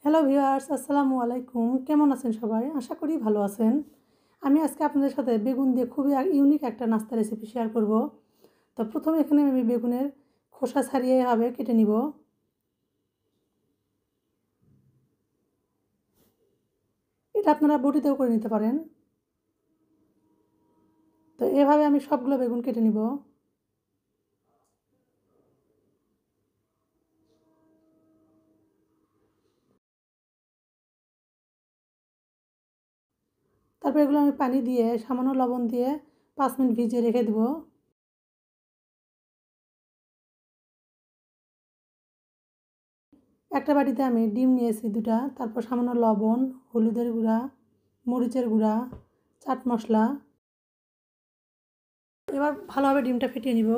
Hello viewers, আসসালামু আলাইকুম। কেমন আছেন সবাই? আশা করি ভালো আছেন। আমি আজকে আপনাদের সাথে বেগুন দিয়ে খুবই ইউনিক একটা নাস্তা রেসিপি শেয়ার করব। তো প্রথমে এখানে আমি বেগুনের খোসা ছাড়িয়ে এভাবে কেটে নিব। এটা আপনারা বটিতেও করে নিতে পারেন। তো এভাবে আমি সবগুলো বেগুন কেটে নিব। তারপর এগুলো আমি পানি দিয়ে সামান্য লবণ দিয়ে 5 মিনিট ভিজিয়ে রেখে দেব। একটা বাটিতে আমি ডিম নিয়েছি 2টা, তারপর সামান্য লবণ, হলুদের গুঁড়া, মরিচের গুঁড়া, চাট মশলা। এবার ভালোভাবে ডিমটা ফেটিয়ে নিব।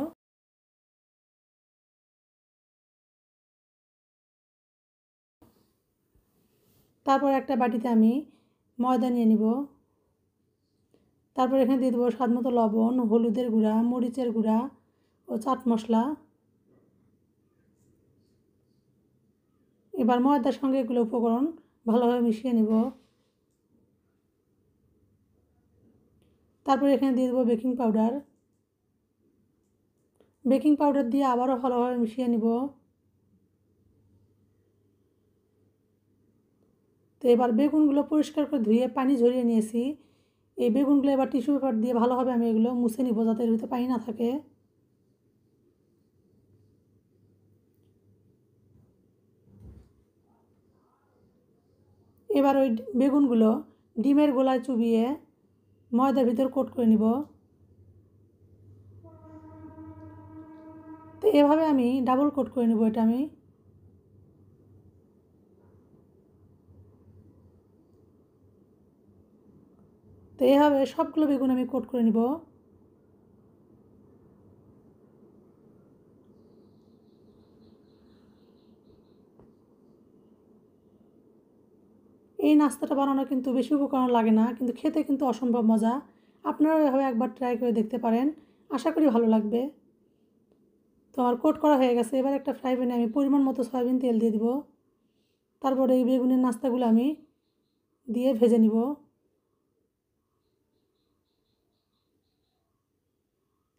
তারপর একটা বাটিতে আমি ময়দা নিয়ে নিব। তারপর এখানে দিয়ে দেবো স্বাদমতো লবণ, হলুদের গুঁড়া, মরিচের গুঁড়া ও চাট মশলা। এবার ময়দার সঙ্গে এগুলো উপকরণ ভালোভাবে মিশিয়ে নিব। তারপর এখানে দিয়ে দেবো বেকিং পাউডার। বেকিং পাউডার দিয়ে আবারও ভালোভাবে মিশিয়ে নিব। তো এবার বেগুনগুলো পরিষ্কার করে ধুয়ে পানি ঝরিয়ে নিয়েছি। এই বেগুনগুলো এবার টিস্যু পেপার দিয়ে ভালোভাবে আমি এগুলো মুছে নিব, যাতে এর ভিতরে পানি না থাকে। এবার ওই বেগুনগুলো ডিমের গোলায় চুবিয়ে ময়দার ভিতর কোট করে নিব। তো এভাবে আমি ডাবল কোট করে নেব। এটা আমি তো এভাবে সবগুলো বেগুন আমি কোট করে নিব। এই নাস্তাটা বানানো কিন্তু বেশি উপকরণ লাগে না, কিন্তু খেতে কিন্তু অসম্ভব মজা। আপনারাও এভাবে একবার ট্রাই করে দেখতে পারেন, আশা করি ভালো লাগবে। তো আমার কোট করা হয়ে গেছে। এবার একটা ফ্রাই প্যানে আমি পরিমাণ মতো সয়াবিন তেল দিয়ে দিব। তারপরে এই বেগুনের নাস্তাগুলো আমি দিয়ে ভেজে নিব।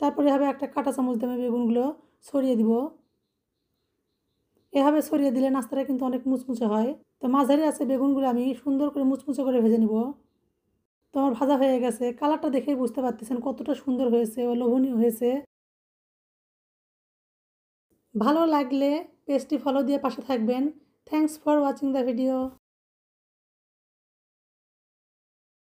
তারপরে এভাবে একটা কাঁটা চামচ দিয়ে আমি বেগুনগুলো ছড়িয়ে দিব। এভাবে ছড়িয়ে দিলে নাস্তাটা কিন্তু অনেক মুচমুচে হয়। তো মাঝারি আছে বেগুনগুলো আমি সুন্দর করে মুচমুচে করে ভেজে নিব। তো আমার ভাজা হয়ে গেছে। কালারটা দেখেই বুঝতে পারতেছেন কতটা সুন্দর হয়েছে ও লোভনীয় হয়েছে। ভালো লাগলে পেজটি ফলো দিয়ে পাশে থাকবেন। Thanks for watching the video.